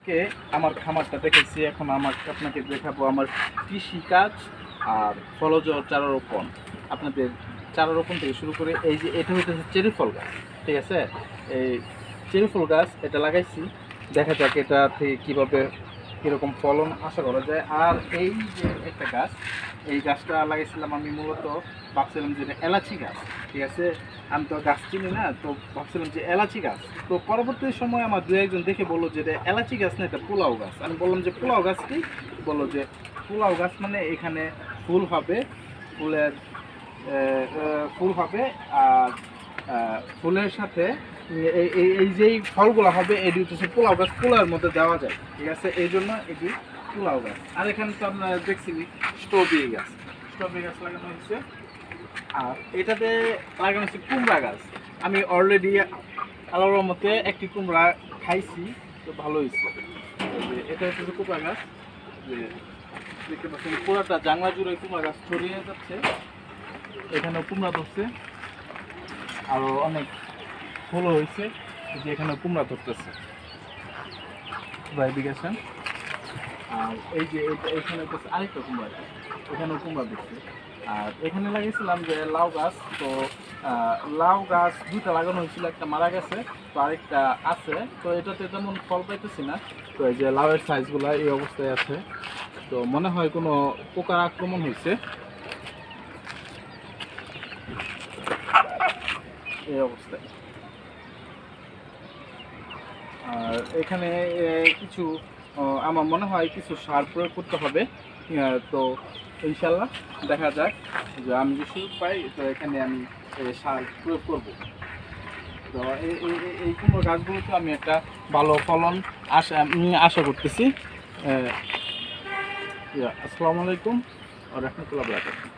কে আমার খামারটা দেখেছি, এখন আপনাকে দেখাবো আমার কৃষিকাজ আর ফলজ চারা রোপণ। আপনাদের চারা রোপণ থেকে শুরু করে এই যে এটা হচ্ছে চেরি ফল গাছ, ঠিক আছে? এই চেরি ফল গাছ এটা লাগাইছি, দেখা যাক এটা থেকে কীভাবে কীরকম ফলন আশা করা যায়। আর এই যে একটা গাছ, এই গাছটা লাগাইছিলাম আমি মূলত ভাবছিলাম যে এটা এলাচি গাছ, ঠিক আছে? আমি তো গাছ চিনি না, তো ভাবছিলাম যে এলাচি গাছ। তো পরবর্তী সময় আমার দু একজন দেখে বললো যে এটা এলাচি গাছ না, এটা পোলাও গাছ। আমি বললাম যে পোলাও গাছ কি? বললো যে পোলাও গাছ মানে এখানে ফুল হবে, ফুলের ফুল হবে, আর ফুলের সাথে এই এই এই যেই ফলগুলো হবে এটি হচ্ছে পোলাও গাছ, পোলাওর মধ্যে দেওয়া যায়, ঠিক আছে? এই জন্য এটি পোলাও গাছ। আর এখানে তো আপনারা দেখছিলি স্ট্রবেরি গাছ, স্ট্রবেরি গাছ লাগানো হয়েছে। আর এটাতে লাগানো হচ্ছে কুমড়া গাছ। আমি অলরেডি আল্লাহর মতে একটি কুমড়া খাইছি, তো ভালো হয়েছে। এটা হচ্ছে কুমড়া গাছ, যে দেখতে পাচ্ছেন পুরাটা জাংলা জুড়ে কুমড়া গাছ ছড়িয়ে যাচ্ছে। এখানেও কুমড়া ধরছে, আরও অনেক ফুলও হয়েছে, যে এখানে কুমড়া ধরতেছে ভাইবিগেশন। আর এই যে এখানে হচ্ছে আরেকটা কুমড়া গাছ, এখানেও কুমড়া ধরছে। আর এখানে লাগিয়েছিলাম যে লাউ গাছ, তো লাউ গাছ দুইটা লাগানো হয়েছিল, একটা মারা গেছে, তো আরেকটা আছে। তো এটাতে তেমন ফল পাইতেছি না। তো এই যে লাউয়ের সাইজগুলো এই অবস্থায় আছে, তো মনে হয় কোনো পোকার আক্রমণ হয়েছে এই অবস্থায়। আর এখানে কিছু আমার মনে হয় কিছু সার প্রয়োগ করতে হবে। তো ইনশাল্লাহ দেখা যাক, যে আমি যে সুযোগ পাই তো এখানে আমি সার প্রয়োগ করব। তো এই কুমড়ো গাছগুলোতে আমি একটা ভালো ফলন আশা করতেছি। আসসালামু আলাইকুম ওয়া রাহমাতুল্লাহি ওয়া বারাকাতুহু।